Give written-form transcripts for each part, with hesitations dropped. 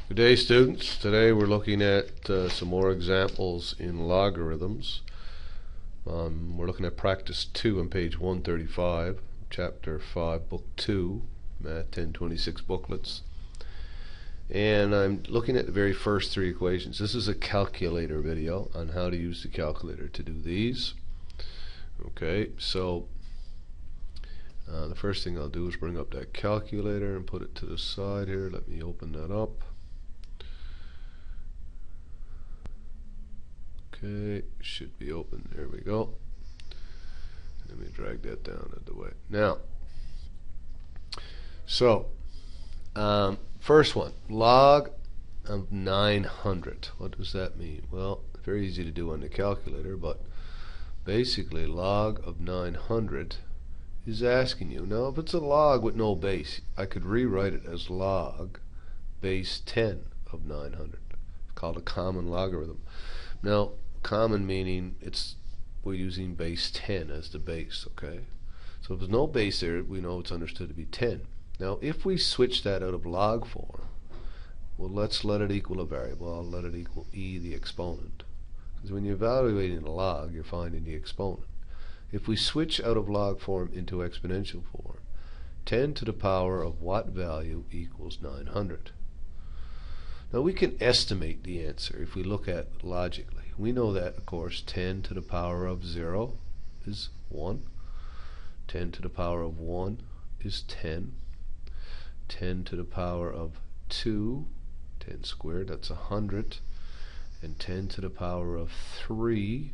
Good day, students. Today we're looking at some more examples in logarithms. We're looking at practice 2 on page 135, chapter 5, book 2, ma1026 booklets. And I'm looking at the very first three equations. This is a calculator video on how to use the calculator to do these. Okay, so the first thing I'll do is bring up that calculator and put it to the side here. Let me open that up. Okay, should be open. There we go. Let me drag that down out of the way. Now, so first one, log of 900. What does that mean? Well, very easy to do on the calculator, but basically log of 900 is asking you. Now, if it's a log with no base, I could rewrite it as log base 10 of 900. It's called a common logarithm. Now, common meaning we're using base 10 as the base, okay? So if there's no base there, we know it's understood to be 10. Now, if we switch that out of log form, well, let's let it equal a variable. I'll let it equal e, the exponent. Because when you're evaluating a log, you're finding the exponent. If we switch out of log form into exponential form, 10 to the power of what value equals 900? Now, we can estimate the answer if we look at it logically. We know that, of course, 10 to the power of 0 is 1. 10 to the power of 1 is 10. 10 to the power of 2, 10 squared, that's 100. And 10 to the power of 3,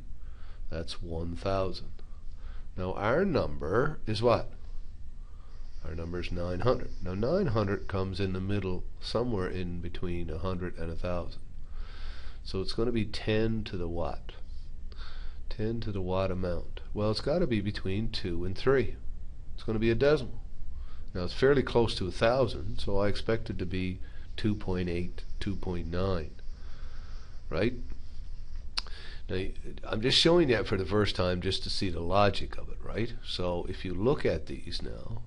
that's 1,000. Now, our number is what? Our number is 900. Now, 900 comes in the middle, somewhere in between 100 and 1,000. So it's going to be 10 to the what? 10 to the what amount? Well, it's got to be between 2 and 3. It's going to be a decimal. Now, it's fairly close to 1,000, so I expect it to be 2.8, 2.9. Right? Now, I'm just showing that for the first time just to see the logic of it, right? So if you look at these now,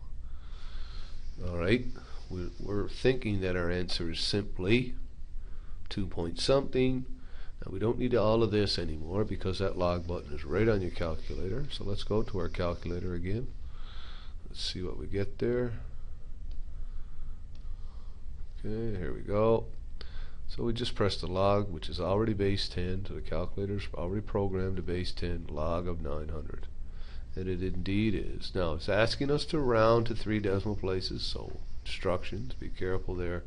all right, we're thinking that our answer is simply 2 point something. Now, we don't need all of this anymore because that log button is right on your calculator. So let's go to our calculator again. Let's see what we get there. Okay, here we go. So we just press the log, which is already base 10, so the calculator's already programmed to base 10, log of 900. And it indeed is. Now, it's asking us to round to 3 decimal places, so instructions, be careful there.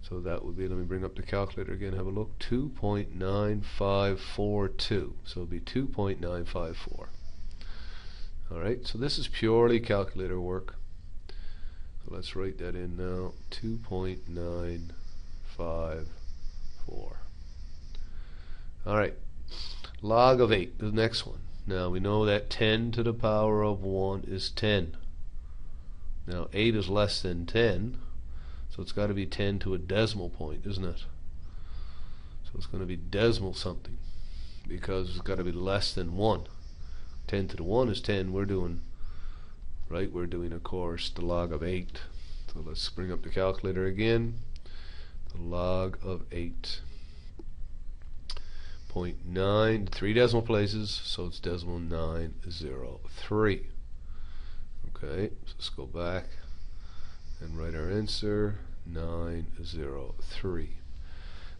So that would be, let me bring up the calculator again, have a look, 2.9542. So it would be 2.954. Alright, so this is purely calculator work. So let's write that in now, 2.954. Alright, log of 8, the next one. Now we know that 10 to the power of 1 is 10. Now 8 is less than 10, so it's got to be 10 to a decimal point, isn't it? So it's going to be decimal something, because it's got to be less than 1. 10 to the 1 is 10. We're doing, right, we're doing, of course, the log of 8. So let's bring up the calculator again. The log of 8. 0.9, 3 decimal places, so it's decimal 903. Okay, so let's go back and write our answer, 903.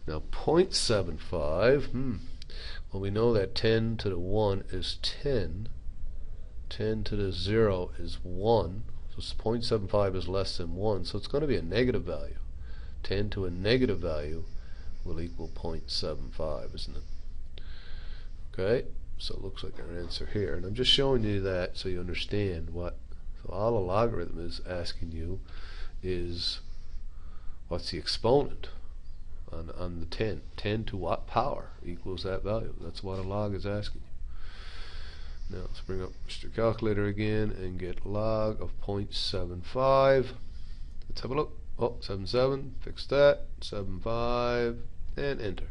Now 0.75, well, we know that 10 to the 1 is 10, 10 to the 0 is 1, so 0.75 is less than 1, so it's going to be a negative value. 10 to a negative value will equal 0.75, isn't it? Okay, so it looks like our answer here, and I'm just showing you that so you understand what. So all a logarithm is asking you is what's the exponent on the 10. 10 to what power equals that value? That's what a log is asking you. Now let's bring up Mr. Calculator again and get log of 0.75. Let's have a look. Oh, 77, fix that, 75, and enter.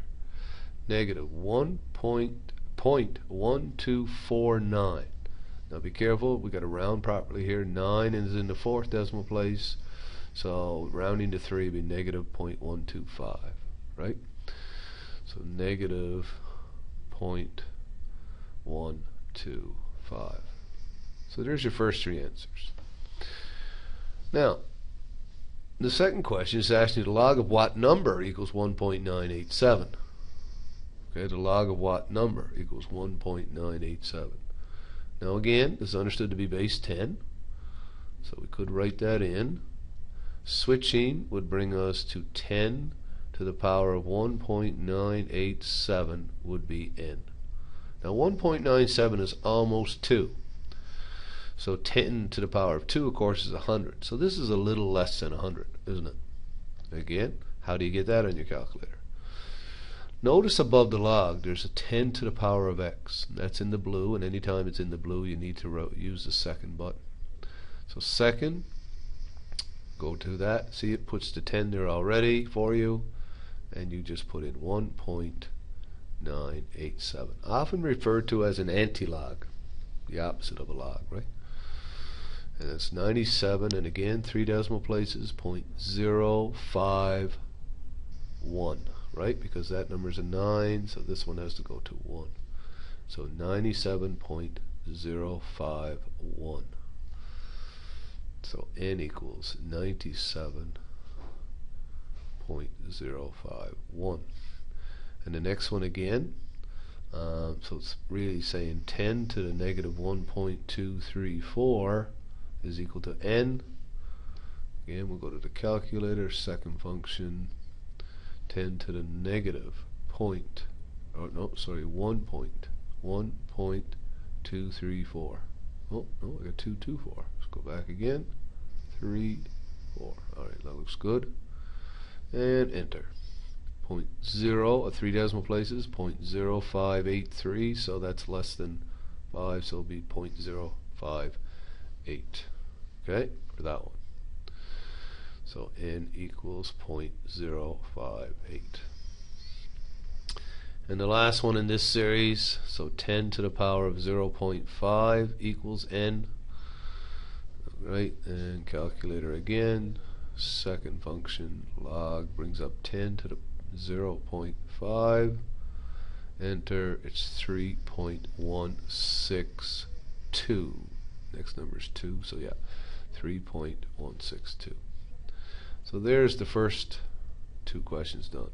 Negative 1.1249. Now be careful, we got to round properly here. 9 is in the 4th decimal place, So rounding to 3 would be negative 0.125, right? So negative 0.125. So there's your first three answers. Now, the second question is asking you the log of what number equals 1.987. Okay, the log of what number equals 1.987. Now again, this is understood to be base 10, so we could write that in. Switching would bring us to 10 to the power of 1.987 would be n. Now 1.97 is almost 2. So 10 to the power of 2, of course, is 100. So this is a little less than 100, isn't it? Again, how do you get that on your calculator? Notice above the log there's a 10 to the power of x. That's in the blue, and anytime it's in the blue you need to use the second button. So second, go to that. See, it puts the 10 there already for you, and you just put in 1.987. Often referred to as an anti-log, the opposite of a log, right? And it's 97, and again 3 decimal places, 0.051, right? Because that number is a 9, so this one has to go to 1. So 97.051. So n equals 97.051. And the next one again, so it's really saying 10 to the negative 1.234 is equal to n. Again, we'll go to the calculator, second function, 10 to the negative 1.234. Oh, no, I got 224. Let's go back again. 3, 4. Alright, that looks good. And enter. 0 at 3 decimal places, 0.0583, so that's less than 5, so it'll be 0.058. Okay, for that one. So n equals 0.058. And the last one in this series, so 10 to the power of 0.5 equals n. Right, and calculator again, second function, log brings up 10 to the 0.5, enter, it's 3.162. Next number is 2, so yeah, 3.162. So there's the first two questions done.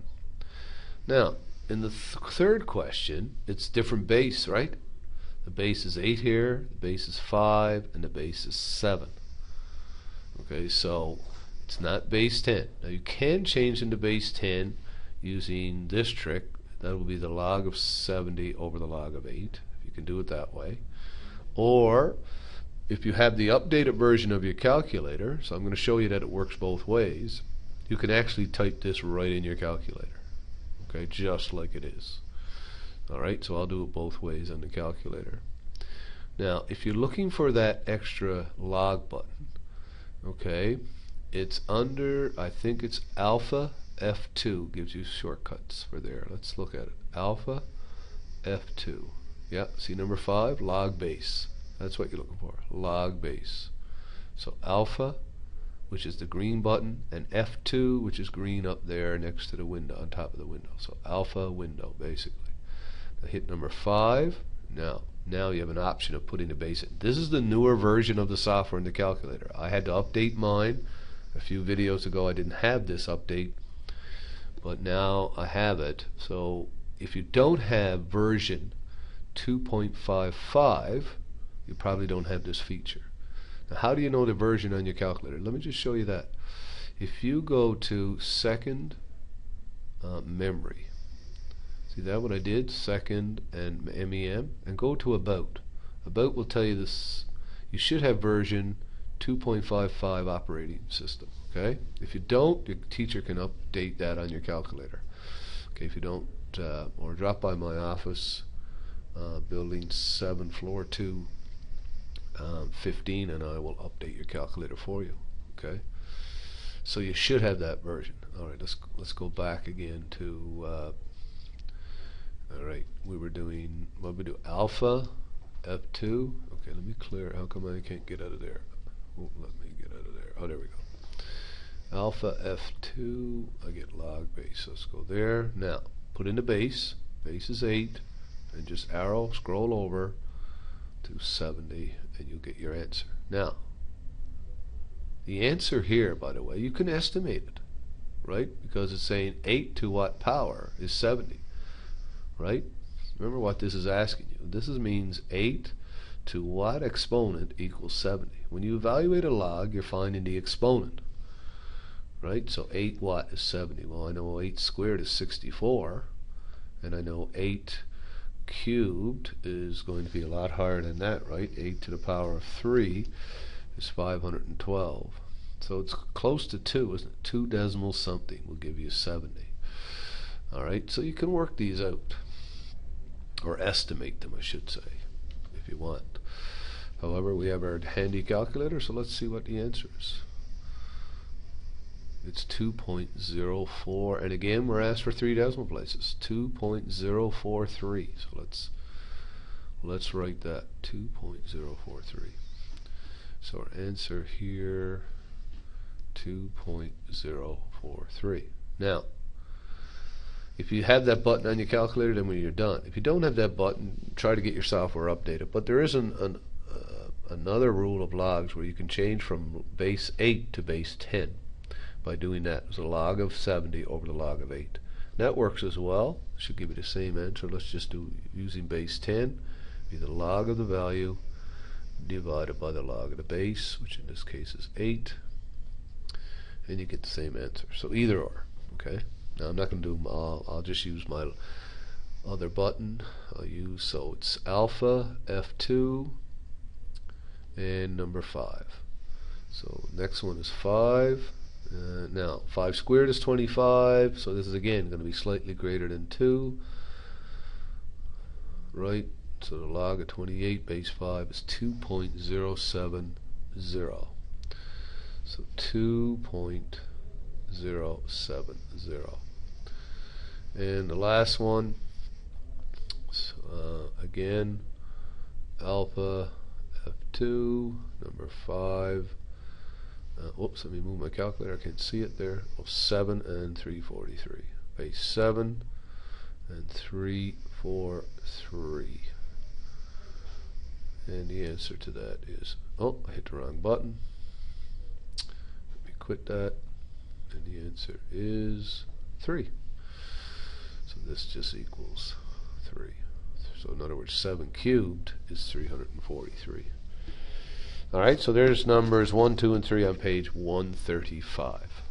Now, in the third question, it's different base, right? The base is 8 here, the base is 5, and the base is 7. Okay, so it's not base 10. Now you can change into base 10 using this trick. That will be the log of 70 over the log of 8. You can do it that way. Or if you have the updated version of your calculator, so I'm going to show you that it works both ways, you can actually type this right in your calculator. Okay, just like it is. Alright, so I'll do it both ways on the calculator. Now, if you're looking for that extra log button, okay, it's under, I think it's alpha F2, gives you shortcuts for there. Let's look at it. Alpha F2. Yeah, see number 5, log base. That's what you're looking for, log base. So alpha, which is the green button, and F2, which is green up there next to the window, on top of the window. So alpha window, basically. Now hit number 5. Now you have an option of putting the base in. This is the newer version of the software in the calculator. I had to update mine. A few videos ago I didn't have this update, but now I have it. So if you don't have version 2.55, you probably don't have this feature. Now, how do you know the version on your calculator? Let me just show you that. If you go to second memory, see that what I did? Second and MEM, and go to about. About will tell you this. You should have version 2.55 operating system. Okay. If you don't, your teacher can update that on your calculator. Okay. If you don't, or drop by my office, building 7, floor 2. 15, and I will update your calculator for you. Okay, so you should have that version. All right, let's go back again to. All right, we were doing what we do, alpha F2. Okay, let me clear. How come I can't get out of there? Won't let me get out of there. Oh, there we go. alpha f2, I get log base. Let's go there. Now, put in the base. Base is 8. And just arrow, scroll over to 70, and you'll get your answer. Now, the answer here, by the way, you can estimate it, right? Because it's saying 8 to what power is 70, right? Remember what this is asking you. This means 8 to what exponent equals 70. When you evaluate a log, you're finding the exponent, right? So 8 what is 70? Well, I know 8 squared is 64, and I know 8 cubed is going to be a lot higher than that, right? 8 to the power of 3 is 512. So it's close to 2, isn't it? 2 decimal something will give you 70. Alright, so you can work these out. Or estimate them, I should say, if you want. However, we have our handy calculator, so let's see what the answer is. It's 2.04, and again we're asked for 3 decimal places. 2.043. So let's write that. 2.043. So our answer here, 2.043. Now, if you have that button on your calculator, then when you're done. If you don't have that button, try to get your software updated. But there is another rule of logs where you can change from base 8 to base 10. By doing that, it's a log of 70 over the log of 8. That works as well. Should give you the same answer. Let's just do using base 10. Be the log of the value divided by the log of the base, which in this case is 8, and you get the same answer. So either or. Okay. Now I'm not going to do them all. I'll just use my other button. So it's alpha f2 and number 5. So next one is 5. Now 5 squared is 25, so this is again going to be slightly greater than 2, right? So the log of 28 base 5 is 2.070. So 2.070. And the last one, again, alpha f2, number 5. Whoops, let me move my calculator, I can't see it there. 7 and 343. Base 7 and 343. And the answer to that is, oh, I hit the wrong button. Let me quit that. And the answer is 3. So this just equals 3. So in other words, 7 cubed is 343. Alright, so there's numbers 1, 2, and 3 on page 135.